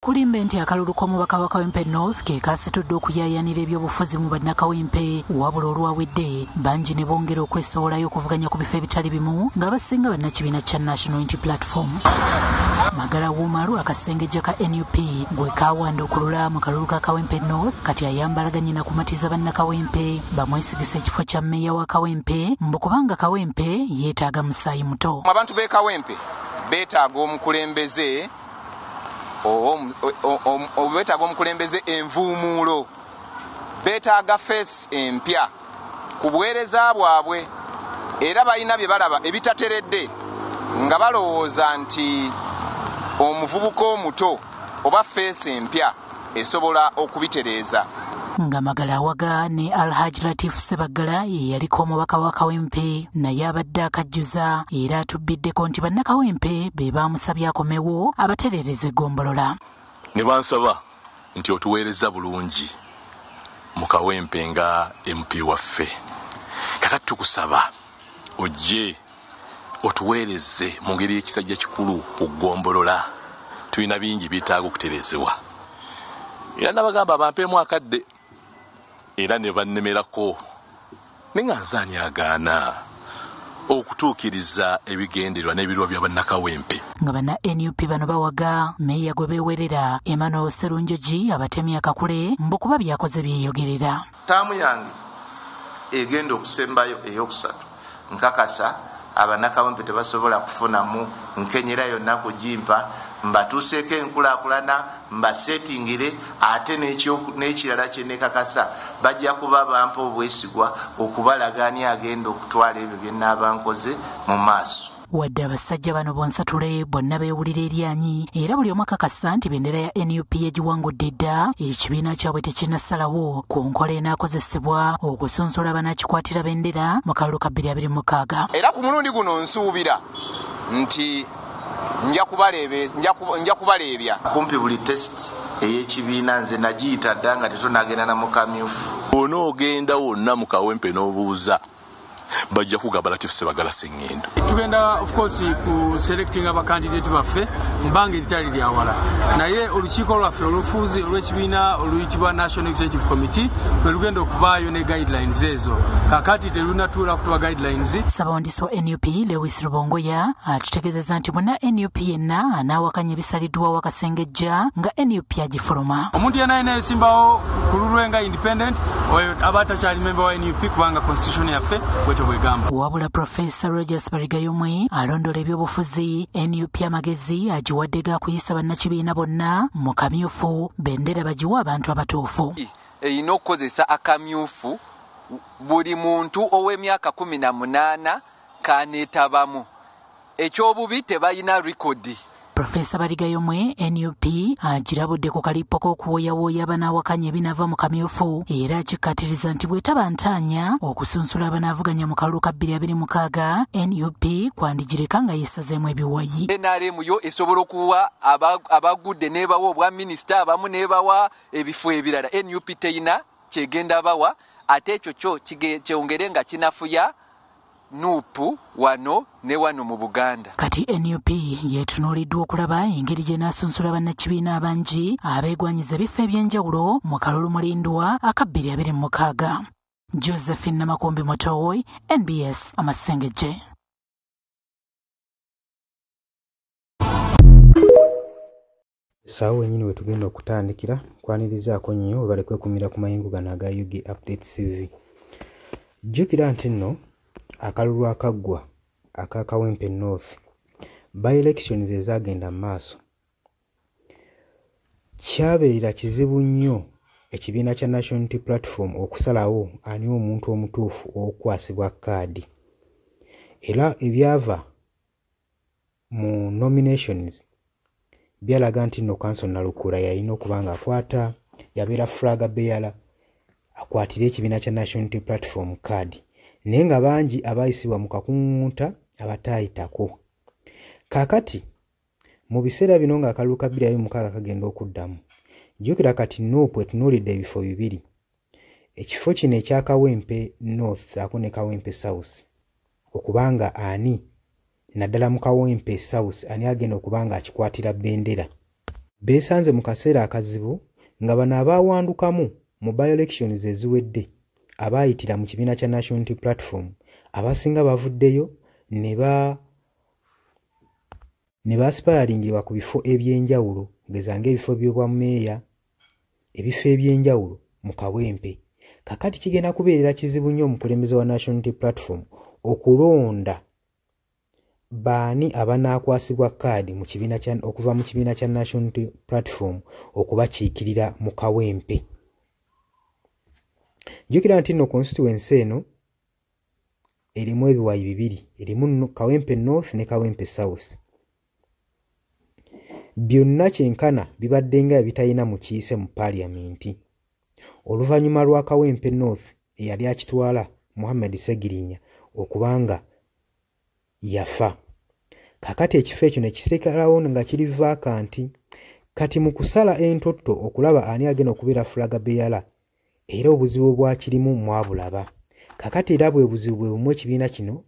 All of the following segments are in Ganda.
tukulimbe nti akalulu k'omubaka wa Kawempe North ke kasitudde okuyaayanira ebyobufuzi mu bannakawempe wabula olwawedde bangi ne bongera okwesowolayo okuvuganya ku bifo ebitali bimu nga basinga bannakibiina kya National Unity Platform. Magala Wumalu akasengejja ka NUP gwe kawanda okulula mu kalulu ka Kawempe North kati ayambalaganye na kumatiza bannakawempe bamwesigisa ekifo kya mmeeya wa Kawempe mbu kubanga Kawempe yeetaaga musaayi muto. Abantu b'e Kawempe beetaaga omukulembeze beetaaga omukulembeze envuumuulo, beetaaga face empya ku buweereza bwabwe, era balina bye balaba ebitateredde nga balowooza nti omuvubuka omuto oba face empya esobola okubitereeza. Nga Magala Awaga ne Alhaji Latif Sebagala ye yaliko omubaka wa Kawempe naye abadde akajjuza era atubbiddeko nti bannakawempe be baamusabye akomewo abatereereza eggombolola. Ne bansaba nti otuweereza bulungi mu Kawempe nga MP waffe. Kakati tukusaba ojje otuweereze mu ngeri y'ekisajja kikulu ku ggombolola. Tulina bingi bitaaga okutereezebwa. Era nabagamba bampeemu akadde era ne bannemerako nenga nzaani agaana okutuukiriza ebigendererwa n'ebirwa bya bannakawempe. Nga banna NUP bano bawaga meeya gwe beewerera Emmanuel Serunjogi abatemi akakule mbu kuba byakoze byeyogerera. Taamu yange egenda okusembayo ey'okusatu nkakasa abannakawempe tebasobola kufunamu nkenyera yonna kugimpa mbatuuseeko enkulaakulana mbasetingire ate n'ekirala kye nekakasa bajja kuba bampa obwesigwa okubalagaani agenda okutwala ebyo bye nnaaba nkoze mu maaso. Wadde abasajja bano bonsatule bonna beewulira eryanyi era buli omu akakasa nti bendera ya NUP yagiwangudde dda ekibiina kyabwe tekinnasalawo ku nkola enaakozesebwa okusunsulula banaakikwatira bendera mu kalulu ka 2026. Era ku mulundi guno nsuubira nti nja kubaleebya kumpi buli test ey'ekibiina nze nagiyita dda nga tetunagenda na mukamyufu. Onoogenda wonna mu Kawempe n'obuuza bajja kugamba Latif Sebagala Sengendo. Tugenda of course ku selecting aba candidate baffe mbanga eritali lyawala naye olukiiko lwaffe olufuuzi olw'ekibiina oluyitibwa National Executive Committee lugenda okuvaayo ne guidelines ezo kakati telunatuula kutuba guidelines. Ssabawandisi wa NUP Lewis Rubongoya atutegeezezza nti muna NUP yenna anaawakanya ebisaliddwa wakasengejja nga NUP agifuluma. Omuntu yenna ayina esimbawo ku lulwe nga independent oyo aba takyali member wa NUP kubanga constitution yaffe wabula Professor Rogers Barigayomwe alondola ebyobufuzi NUP amagezi agiwadde ga kuyisa bannakibiina bonna mu kamyufu bendera bagiwa abantu abatuufu. Eyina okukozesa akamyufu buli muntu ow'emyaka 18 kaneetabamu. Ekyobubi tebalina rekodi. Professor Barigayomwe NUP agirabudde ku kalipo k'okuwoyawooya abanaawakanya ebinava mu kamyufu era akikkatiriza nti bwetaba ntaanya okusunsula abanaavuganya mu kalulu ka 2026 NUP kwandigireka nga yeesazeemu ebiwayi. NRM yo esobola okuwa abagudde n'ebawa obwa minisita abamu n'ebawa ebifo ebirala. NUP teyina kyegenda bawa ate ekyo kyo kyongere nga kinafuya nupu wano ne wano mu Buganda. Kati NUP yeetunuuliddwa okulaba engeri gye naasunsula bannakibiina abangi abeegwanyiza ebifo ebyenjawulo mu kalulu mulindwa aka 2026. Josephine Namakombi Motowoy, NBS Amasengejje. Saawa wennyini we tugenda okutandikira kwanirizaako nnyo bale kwekumira ku mayingu gano aga UG Update TV. Jjukira nti nno akalulu akaggwa aka Kawempe North by-elections ezaagenda mu maaso kyabeera kizibu nnyo ekibiina kya National Unity Platform okusalawo ani omuntu omutuufu okukwasibwa kaadi era ebyava mu nominations byalaga nti nno Council Nalukula yalina okuba nga akwata yabeera flag bearer akwatira ekibiina kya National Unity Platform kaadi naye nga bangi abayisibwa mu kakunguta abataayitako. Kaakati mu biseera bino nga akalulu ka 2026 kagenda okuddamu jjukira kati Nuupu etunuulidde ebifo bibiri. Ekifo kino ekya Kawempe North ako ne Kawempe South okubanga ani naddala mu Kawempe South ani agenda okubanga akikwatira bendera beesanze mu kaseera akazibu nga bano abaawandukamu mu by-elections eziwedde abaayitira mu kibiina kya National Unity Platform abasinga bavuddeyo ne baasipayaringibwa ku bifo ebyenjawulo kugeza ng'ebifo by'obwameeya ebifo ebyenjawulo mu Kawempe. Kakati kigenda kubeerera kizibu nnyo omukulembeze wa National Unity Platform okulonda baani abanaakwasibwa kaadi okuva mu kibiina kya National Unity Platform okubakiikirira mu Kawempe. Jjukira nti nno constituency eno erimu ebiwayi bibiri, erimu Kawempe North ne Kawempe South. Byonna kyenkana bibadde nga bitalina mukiise mu Parliament. Oluvannyuma lwa Kawempe North eyali akitwala Muhammad Segirinya okubanga yafa. Kakati ekifo ekyo ne kisekalawo nga kiri vacant. Kati mu kusala entotto okulaba ani agenda okubeera flag bearer era obuzibu bwakirimu mwabulaba. Kakati era bwe buzibu bwe bumu ekibiina kino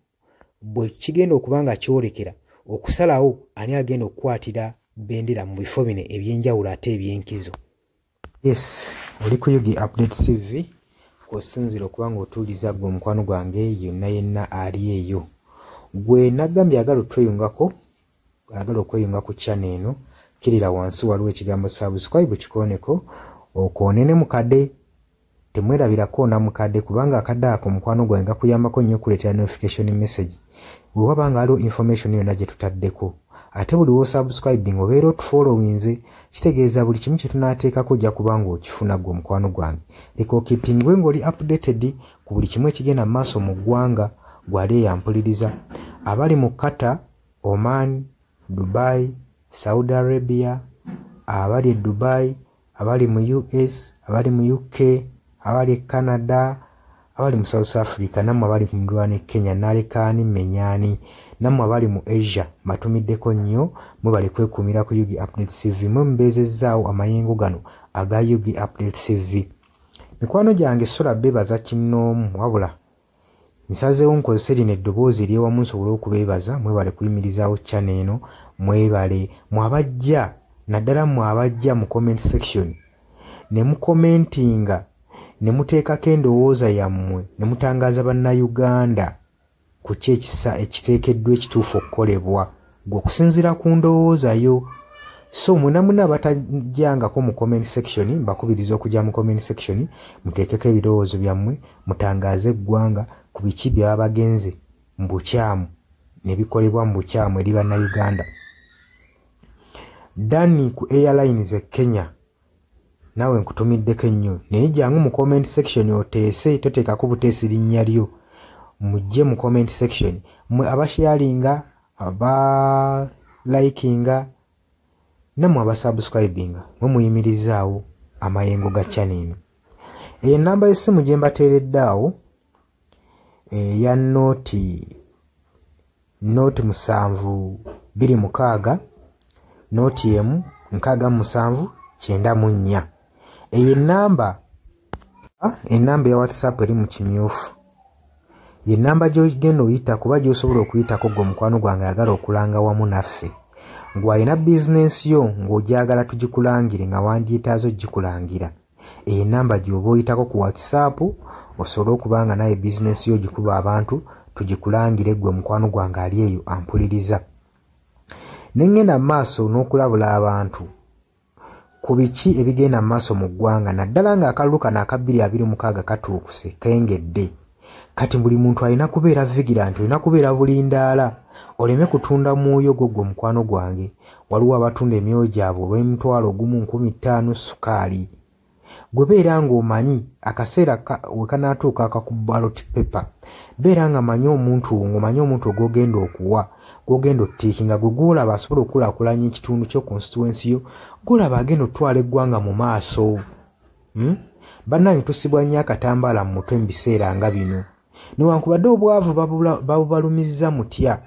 bwe kigenda okubanga kyolekera okusalawo ani agenda okukwatira bendera mu bifo bino ebyenjawulo ate ebyenkizo. Yes, oli ku Yugi Update TV kusinzira okubanga otuuliza gwe omukwano gwange yonna yenna ali eyo. Gwe nagambye agala otweyungako, agala okweyunga ku channel eno, kirira wansi waliwo ekigambo subscribe kikoneko okoonene mukadde. Temwerabirako na mukadde kubanga akadde ako mukwano gwange kuyambako nnyo okuleetera notification message bwe waba nga waliwo information yonna gye tutaddeko. Ate buli wo subscribing obeera otufollowinze kitegeeza buli kimu kye tunaateekako ojja kubanga okifuna gwe omukwano gwange. Leka okipingwe ng'oli updated ku buli kimu ekigenda mu maaso mu ggwanga gwali eyampuliriza. Abali mu Qatar, Oman, Dubai, Saudi Arabia, abali e Dubai, abali mu US, abali mu UK, abali Canada, abali mu South Africa, nammwe abali mu Ndwana Kenya, nalekaani menyani, nammwe abali mu Asia matumiddeko nnyo mwe bali kwekuumira ku Yugi Update TV mwe mbeezezzaawo amayengo gano aga Yugi Update TV. Mikwano gyange sola beebaza kinnoomu wabula nsazeewo nkozese lino eddoboozi ery'ewamu nsobole okubeebaza mwebale kuyimirizaawo channel eno mwebale mwabajja naddala mwabajja mu comment section ne mukomentinga ne muteekako endowooza yammwe ne mutangaaza bannayuganda ku ki ekiteekeddwa ekituufu okukolebwa gwe okusinziira ku ndowooza yo. So muna batajjangako mu comment section mbakubiriza okujja mu comment section muteekeko ebirowoozo byammwe mutangaaze eggwanga ku biki byaba bagenze mu bukyamu ne bikolebwa mu bukyamu eri bannayuganda. Dani ku Airlines e Kenya nawe nkutumiddeko ennyo naye jangu mu comment section oteese toteekako buteesi linnya lyo mujje mu comment section mwe abasharinga abalikinga nammwe abasubscribinga mwe muyimirizaawo amayengo ga channel eno. Enamba y'essimu gye mbateeredde awo eya nooti 726 nooti emu 679. Eyo enamba ya WhatsApp eri mu kimyufu. Ye namba gy'ogenda oyita kuba gy'osobola okuyitako gwe omukwano gwange ayagala okulanga wamu naffe. Ngw'alina bizinensi yo ng'ogyagala tugikulangire nga wandyetaaza ogikulangira. Eyo namba gy'oba oyitako ku WhatsApp osobole okubanga naye bizinensi yo gikuba abantu tugikulangire gwe omukwano gwange ali eyo ampuliriza. Ne ngenda mu maaso n'okulabula abantu ku biki ebigenda mu maaso mu ggwanga naddala ng'akalulu kano aka 2026 katuukuse kengedde. Kati buli muntu alina kubeera vigilant, olina kubeera bulindaala oleme kutunda mwoyo gwo gwe omukwano gwange. Waliwo abatunda emyoyo gyabwe olw'M1,500 sukaali. Gwe beera ng'omanyi akaseera we kanaatuuka akakuba ballot paper, beera nga manyi omuntu ng'omanyi omuntu ogwogenda okuwa gwogenda ottiikinga gwe gwolaba asobola okukulaakulanya ekitundu kyo constituency yo gwolaba agenda otwala eggwanga mu maaso. Bannange tusibwa nnyo akatambaala mu mutwe mu biseera nga bino newankubadde obwavu babubalumizza mutya.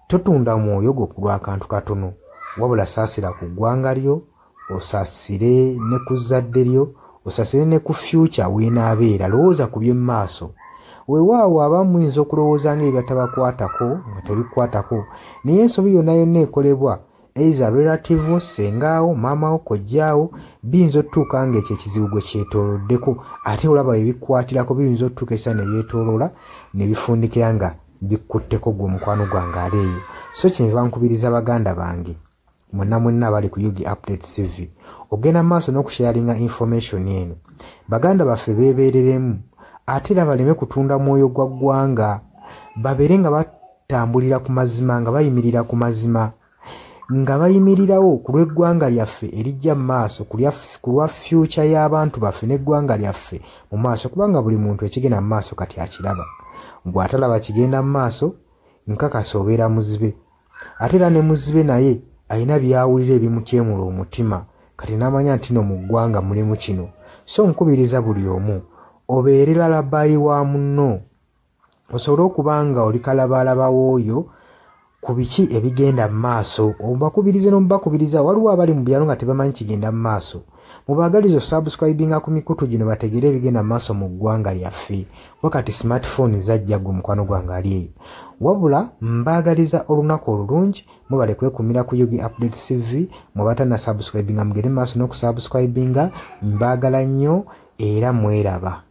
Totunda mwoyo gwo ku lw'akantu katono wabula saasira ku ggwanga lyo osaasire ne ku zadde lyo osaasire ne ku future weenaabeera. Lowooza ku by'emu maaso. Weewaawo abamu muyinza okulowooza ng'ebyo tabakwatako nga tebikwatako naye ensobi yonna yonna ekolebwa eiza relative sengaawo maamawo kojjaawo biyinza otuuka ng'ekyo ekizibu gwe kyetooloddeko ate olaba ebikwatirako biyinza otuuka esa ne byetooloola ne bifundikira nga bikkutteko gwe mukwano gwange aleeyo. So kyenva nkubiriza baganda bange mwenna abali ku Yugi Update TV ogenda maaso n'okusharinga information eno. Baganda baffe beebereremu ate era baleme kutunda mwoyo gwa ggwanga, babeere nga batambulira ku mazima, nga bayimirira ku mazima, nga bayimirirawo ku lw'eggwanga lyaffe erijja mu maaso, ku lwa future y'abantu baffe n'eggwanga lyaffe mu maaso, kubanga buli muntu ekigenda mu maaso kati akiraba. Bw'atalaba kigenda mu maaso nkakasa obeera muzibe. Ate era ne muzibe naye alina byawulira ebimutyemula omutima kati n'amanya nti no mu ggwanga mulimu kino. So nkubiriza buli omu obeere lalabayi wa munno, osobole okuba nga oli kalabalaba w'oyo ku biki ebigenda mu maaso. Obakubirize n'omubakubiriza waliwo abali mu byalo nga tebamanyi kigenda mu maaso. Mubaagaliza subscribinga ku mikutu gino bategere ebigenda mu maaso mu ggwanga lyaffe. Wakati smartphone zajja gwe mukwano gwange ali eyo. Wabula mbaagaliza olunaku olulungi, mubale kwekumira ku Yugi Update TV, mubatana subscribinga mugere maaso n'okusubscribinga. Mbaagala nnyo era mweraba.